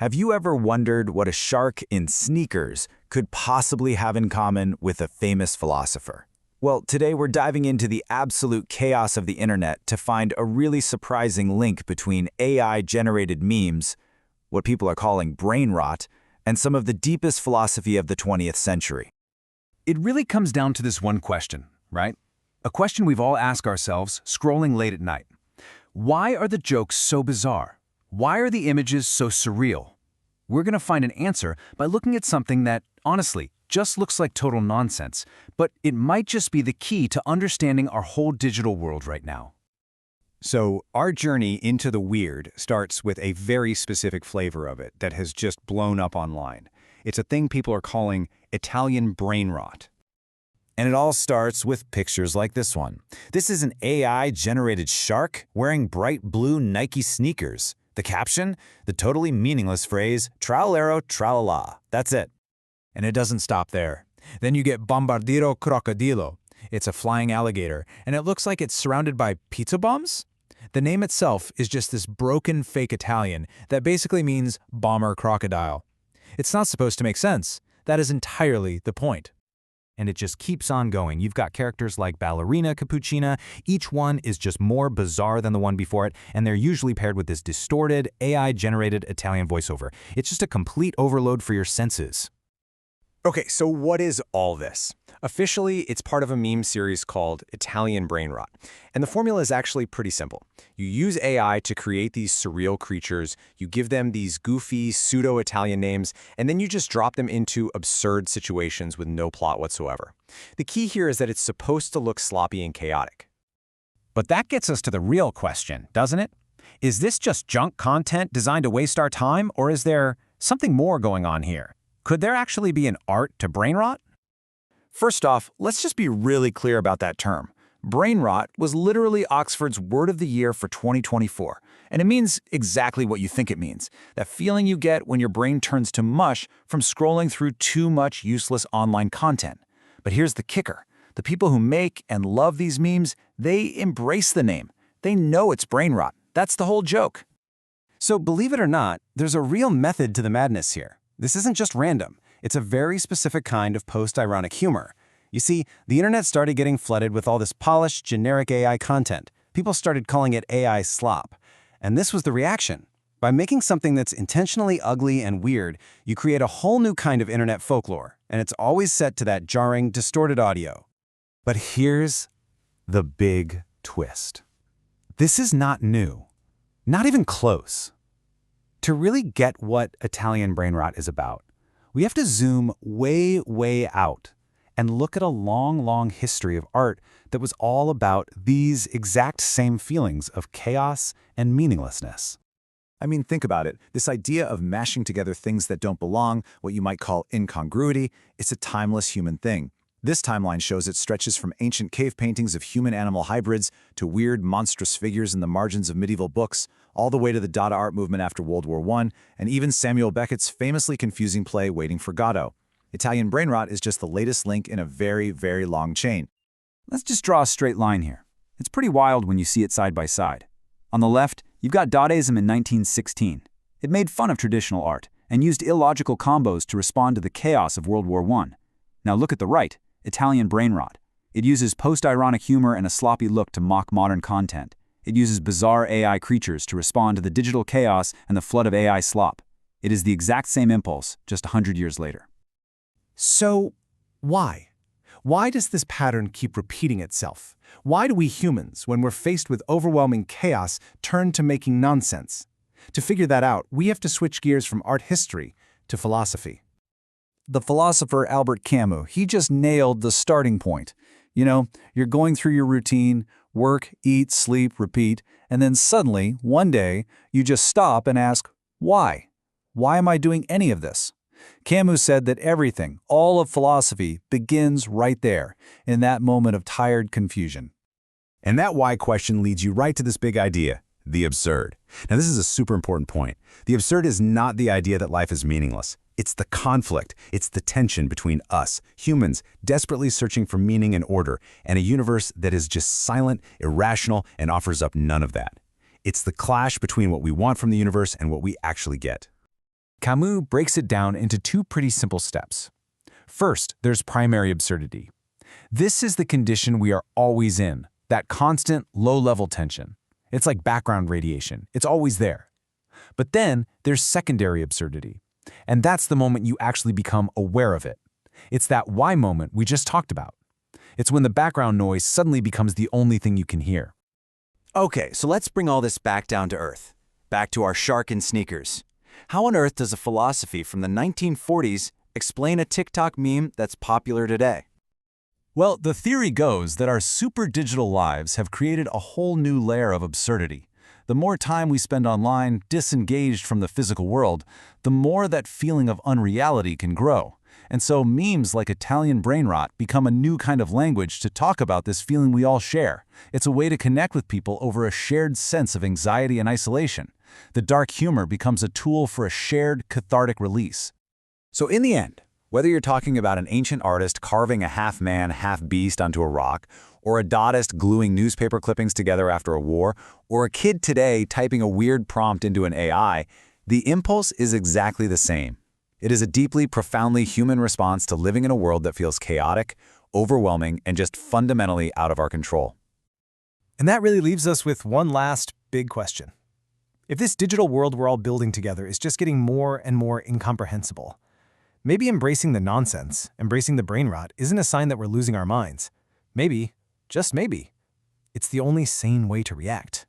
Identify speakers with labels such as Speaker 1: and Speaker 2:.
Speaker 1: Have you ever wondered what a shark in sneakers could possibly have in common with a famous philosopher? Well, today we're diving into the absolute chaos of the internet to find a really surprising link between AI-generated memes, what people are calling brain rot, and some of the deepest philosophy of the 20th century.
Speaker 2: It really comes down to this one question, right? A question we've all asked ourselves scrolling late at night. Why are the jokes so bizarre? Why are the images so surreal? We're going to find an answer by looking at something that, honestly, just looks like total nonsense, but it might just be the key to understanding our whole digital world right now.
Speaker 3: So our journey into the weird starts with a very specific flavor of it that has just blown up online. It's a thing people are calling Italian brain rot.
Speaker 1: And it all starts with pictures like this one. This is an AI-generated shark wearing bright blue Nike sneakers. The caption? The totally meaningless phrase, trallero tralala. That's it. And it doesn't stop there. Then you get Bombardiro crocodilo. It's a flying alligator, and it looks like it's surrounded by pizza bombs? The name itself is just this broken fake Italian that basically means bomber crocodile. It's not supposed to make sense. That is entirely the point. And it just keeps on going. You've got characters like Ballerina Cappuccina. Each one is just more bizarre than the one before it, and they're usually paired with this distorted, AI-generated Italian voiceover. It's just a complete overload for your senses.
Speaker 4: Okay, so what is all this? Officially, it's part of a meme series called Italian Brainrot, and the formula is actually pretty simple. You use AI to create these surreal creatures, you give them these goofy, pseudo-Italian names, and then you just drop them into absurd situations with no plot whatsoever. The key here is that it's supposed to look sloppy and chaotic.
Speaker 2: But that gets us to the real question, doesn't it? Is this just junk content designed to waste our time, or is there something more going on here? Could there actually be an art to brain rot?
Speaker 1: First off, let's just be really clear about that term. Brain rot was literally Oxford's word of the year for 2024, and it means exactly what you think it means. That feeling you get when your brain turns to mush from scrolling through too much useless online content. But here's the kicker. The people who make and love these memes, they embrace the name. They know it's brain rot. That's the whole joke.
Speaker 3: So believe it or not, there's a real method to the madness here. This isn't just random. It's a very specific kind of post-ironic humor. You see, the internet started getting flooded with all this polished, generic AI content. People started calling it AI slop. And this was the reaction. By making something that's intentionally ugly and weird, you create a whole new kind of internet folklore, and it's always set to that jarring, distorted audio.
Speaker 1: But here's the big twist. This is not new. Not even close. To really get what Italian brain rot is about, we have to zoom way, way out and look at a long, long history of art that was all about these exact same feelings of chaos and meaninglessness. I mean, think about it. This idea of mashing together things that don't belong, what you might call incongruity, it's a timeless human thing. This timeline shows it stretches from ancient cave paintings of human-animal hybrids to weird, monstrous figures in the margins of medieval books, all the way to the Dada art movement after World War I, and even Samuel Beckett's famously confusing play Waiting for Godot. Italian brain rot is just the latest link in a very, very long chain.
Speaker 2: Let's just draw a straight line here. It's pretty wild when you see it side by side. On the left, you've got Dadaism in 1916. It made fun of traditional art and used illogical combos to respond to the chaos of World War I. Now look at the right. Italian brain rot. It uses post-ironic humor and a sloppy look to mock modern content. It uses bizarre AI creatures to respond to the digital chaos and the flood of AI slop. It is the exact same impulse, just 100 years later.
Speaker 5: So, why? Why does this pattern keep repeating itself? Why do we humans, when we're faced with overwhelming chaos, turn to making nonsense? To figure that out, we have to switch gears from art history to philosophy.
Speaker 1: The philosopher Albert Camus, he just nailed the starting point. You know, you're going through your routine, work, eat, sleep, repeat, and then suddenly, one day, you just stop and ask, why? Why am I doing any of this? Camus said that everything, all of philosophy, begins right there, in that moment of tired confusion.
Speaker 6: And that why question leads you right to this big idea, the absurd. Now, this is a super important point. The absurd is not the idea that life is meaningless. It's the conflict, it's the tension between us, humans, desperately searching for meaning and order, and a universe that is just silent, irrational, and offers up none of that. It's the clash between what we want from the universe and what we actually get.
Speaker 3: Camus breaks it down into two pretty simple steps. First, there's primary absurdity. This is the condition we are always in, that constant, low-level tension. It's like background radiation. It's always there. But then there's secondary absurdity. And that's the moment you actually become aware of it. It's that why moment we just talked about. It's when the background noise suddenly becomes the only thing you can hear.
Speaker 2: Okay, so let's bring all this back down to earth. Back to our shark in sneakers. How on earth does a philosophy from the 1940s explain a TikTok meme that's popular today?
Speaker 3: Well, the theory goes that our super digital lives have created a whole new layer of absurdity. The more time we spend online, disengaged from the physical world, the more that feeling of unreality can grow. And so memes like Italian Brainrot become a new kind of language to talk about this feeling we all share. It's a way to connect with people over a shared sense of anxiety and isolation. The dark humor becomes a tool for a shared, cathartic release.
Speaker 6: So in the end, whether you're talking about an ancient artist carving a half-man, half-beast onto a rock, or a Dadaist gluing newspaper clippings together after a war, or a kid today typing a weird prompt into an AI, the impulse is exactly the same. It is a deeply, profoundly human response to living in a world that feels chaotic, overwhelming, and just fundamentally out of our control.
Speaker 5: And that really leaves us with one last big question. If this digital world we're all building together is just getting more and more incomprehensible, maybe embracing the nonsense, embracing the brain rot, isn't a sign that we're losing our minds. Maybe, just maybe, it's the only sane way to react.